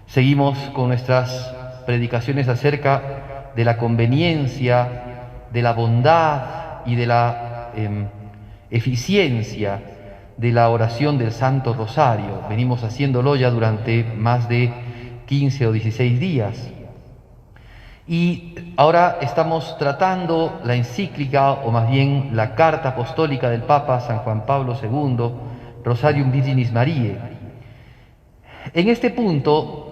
Seguimos con nuestras predicaciones acerca de la conveniencia, de la bondad y de la eficiencia de la oración del Santo Rosario. Venimos haciéndolo ya durante más de 15 o 16 días. Y ahora estamos tratando la encíclica, o más bien la carta apostólica del Papa San Juan Pablo II, Rosarium Virginis Mariae. En este punto,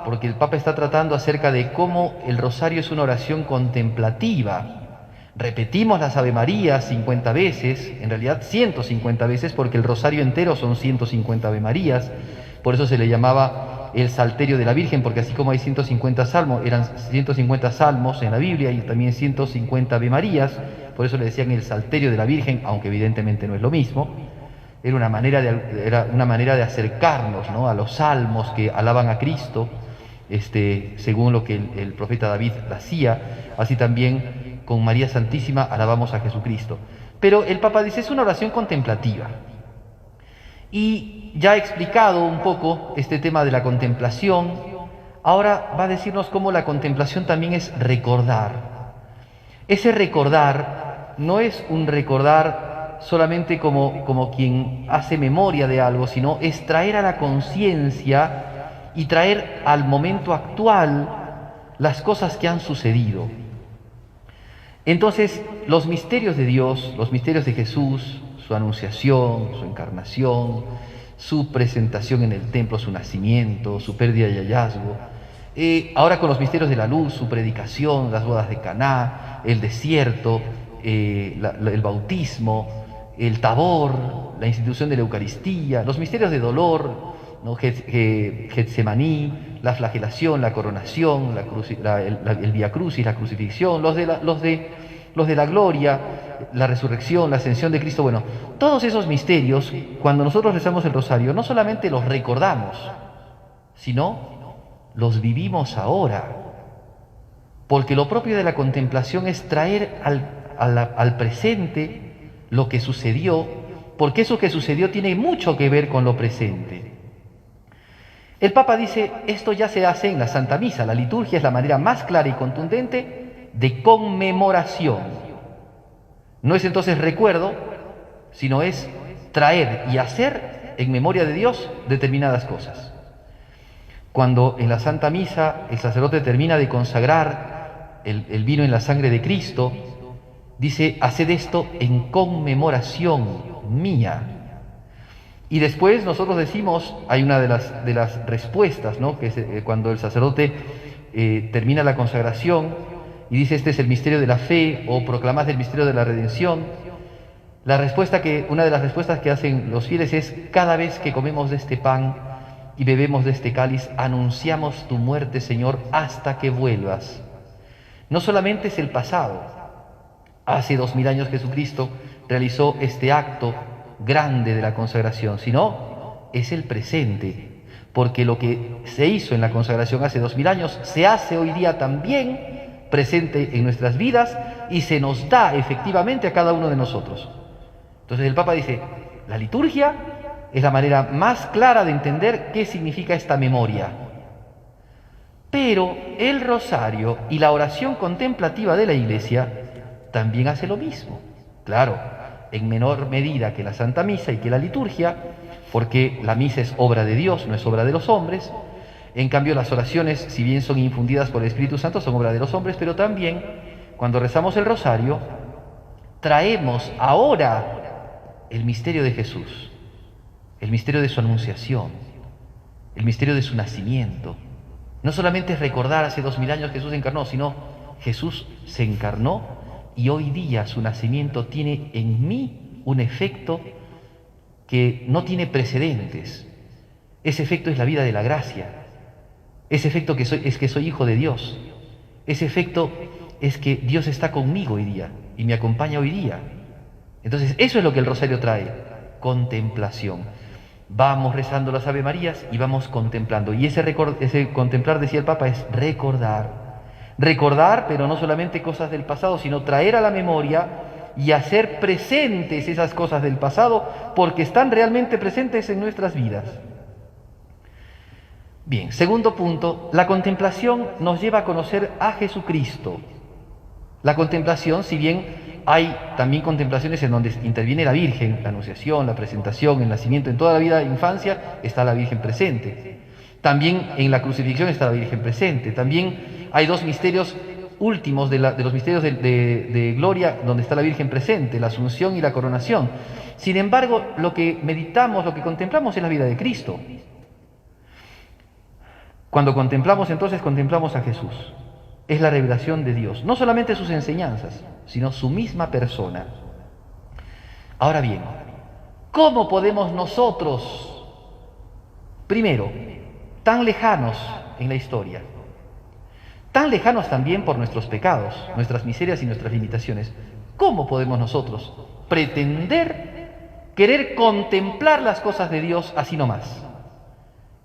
porque el Papa está tratando acerca de cómo el rosario es una oración contemplativa. Repetimos las Ave Marías 50 veces, en realidad 150 veces, porque el rosario entero son 150 Ave Marías, por eso se le llamaba el Salterio de la Virgen, porque así como hay 150 salmos, eran 150 salmos en la Biblia y también 150 Ave Marías, por eso le decían el Salterio de la Virgen, aunque evidentemente no es lo mismo. Era una manera de acercarnos, ¿no?, a los salmos que alaban a Cristo, según lo que el profeta David hacía. Así también con María Santísima alabamos a Jesucristo. Pero el Papa dice, es una oración contemplativa. Y ya he explicado un poco este tema de la contemplación. Ahora va a decirnos cómo la contemplación también es recordar. Ese recordar no es un recordar solamente como quien hace memoria de algo, sino es traer a la conciencia y traer al momento actual las cosas que han sucedido. Entonces, los misterios de Dios, los misterios de Jesús, su anunciación, su encarnación, su presentación en el templo, su nacimiento, su pérdida y hallazgo, ahora con los misterios de la luz, su predicación, las bodas de Caná, el desierto, el bautismo, el Tabor, la institución de la Eucaristía, los misterios de dolor, ¿no?, Getsemaní, la flagelación, la coronación, el Vía Crucis, la crucifixión, los de la gloria, la resurrección, la ascensión de Cristo. Bueno, todos esos misterios, cuando nosotros rezamos el rosario, no solamente los recordamos, sino los vivimos ahora. Porque lo propio de la contemplación es traer al presente lo que sucedió, porque eso que sucedió tiene mucho que ver con lo presente. El Papa dice, esto ya se hace en la Santa Misa. La liturgia es la manera más clara y contundente de conmemoración. No es entonces recuerdo, sino es traer y hacer en memoria de Dios determinadas cosas. Cuando en la Santa Misa el sacerdote termina de consagrar el vino en la sangre de Cristo, dice, haced esto en conmemoración mía. Y después nosotros decimos, hay una de las respuestas, ¿no?, que es cuando el sacerdote termina la consagración y dice, este es el misterio de la fe, o proclamad el misterio de la redención. Una de las respuestas que hacen los fieles es, cada vez que comemos de este pan y bebemos de este cáliz, anunciamos tu muerte, Señor, hasta que vuelvas. No solamente es el pasado. Hace 2000 años Jesucristo realizó este acto grande de la consagración, sino es el presente, porque lo que se hizo en la consagración hace 2000 años se hace hoy día también presente en nuestras vidas y se nos da efectivamente a cada uno de nosotros. Entonces el Papa dice, la liturgia es la manera más clara de entender qué significa esta memoria. Pero el rosario y la oración contemplativa de la Iglesia también hace lo mismo. Claro, en menor medida que la Santa Misa y que la liturgia, porque la misa es obra de Dios, no es obra de los hombres. En cambio, las oraciones, si bien son infundidas por el Espíritu Santo, son obra de los hombres, pero también, cuando rezamos el rosario, traemos ahora el misterio de Jesús, el misterio de su anunciación, el misterio de su nacimiento. No solamente es recordar hace 2000 años Jesús se encarnó, sino Jesús se encarnó y hoy día su nacimiento tiene en mí un efecto que no tiene precedentes. Ese efecto es la vida de la gracia. Ese efecto es que soy hijo de Dios. Ese efecto es que Dios está conmigo hoy día y me acompaña hoy día. Entonces, eso es lo que el rosario trae, contemplación. Vamos rezando las Ave Marías y vamos contemplando. Y ese contemplar, decía el Papa, es recordar. Recordar, pero no solamente cosas del pasado, sino traer a la memoria y hacer presentes esas cosas del pasado, porque están realmente presentes en nuestras vidas. Bien, segundo punto, la contemplación nos lleva a conocer a Jesucristo. La contemplación, si bien hay también contemplaciones en donde interviene la Virgen, la anunciación, la presentación, el nacimiento, en toda la vida de infancia está la Virgen presente. También en la crucifixión está la Virgen presente. También hay dos misterios últimos de los misterios de gloria donde está la Virgen presente, la Asunción y la coronación. Sin embargo, lo que meditamos, lo que contemplamos es la vida de Cristo. Cuando contemplamos, entonces contemplamos a Jesús. Es la revelación de Dios, no solamente sus enseñanzas, sino su misma persona. Ahora bien, ¿cómo podemos nosotros, primero, tan lejanos en la historia, tan lejanos también por nuestros pecados, nuestras miserias y nuestras limitaciones, cómo podemos nosotros pretender querer contemplar las cosas de Dios así nomás?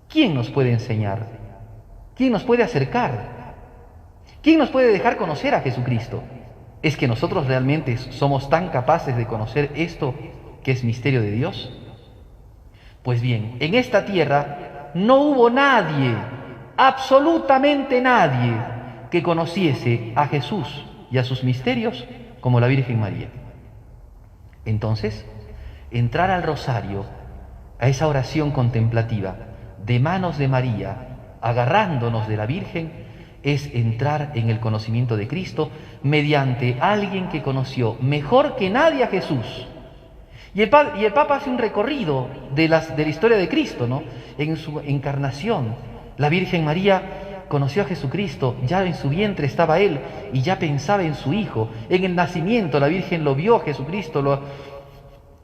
¿Quién nos puede enseñar? ¿Quién nos puede acercar? ¿Quién nos puede dejar conocer a Jesucristo? ¿Es que nosotros realmente somos tan capaces de conocer esto que es misterio de Dios? Pues bien, en esta tierra no hubo nadie, absolutamente nadie, que conociese a Jesús y a sus misterios como la Virgen María. Entonces, entrar al rosario, a esa oración contemplativa, de manos de María, agarrándonos de la Virgen, es entrar en el conocimiento de Cristo mediante alguien que conoció mejor que nadie a Jesús. Y el Papa hace un recorrido de la historia de Cristo, ¿no? En su encarnación, la Virgen María conoció a Jesucristo, ya en su vientre estaba Él y ya pensaba en su Hijo. En el nacimiento la Virgen lo vio a Jesucristo,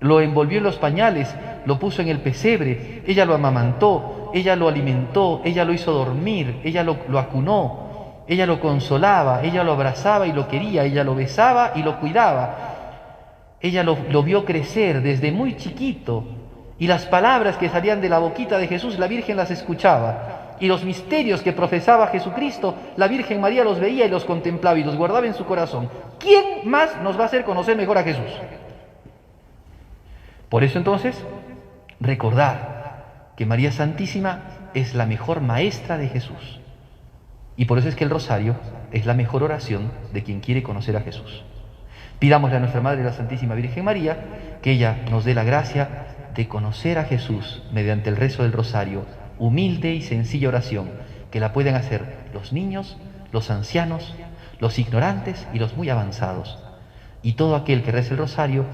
lo envolvió en los pañales, lo puso en el pesebre, ella lo amamantó, ella lo alimentó, ella lo hizo dormir, ella lo acunó, ella lo consolaba, ella lo abrazaba y lo quería, ella lo besaba y lo cuidaba. Ella lo vio crecer desde muy chiquito y las palabras que salían de la boquita de Jesús, la Virgen las escuchaba. Y los misterios que profesaba Jesucristo, la Virgen María los veía y los contemplaba y los guardaba en su corazón. ¿Quién más nos va a hacer conocer mejor a Jesús? Por eso entonces, recordar que María Santísima es la mejor maestra de Jesús. Y por eso es que el rosario es la mejor oración de quien quiere conocer a Jesús. Pidámosle a nuestra Madre, la Santísima Virgen María, que ella nos dé la gracia de conocer a Jesús mediante el rezo del rosario, humilde y sencilla oración, que la pueden hacer los niños, los ancianos, los ignorantes y los muy avanzados. Y todo aquel que reza el rosario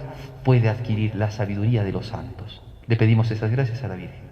puede adquirir la sabiduría de los santos. Le pedimos esas gracias a la Virgen.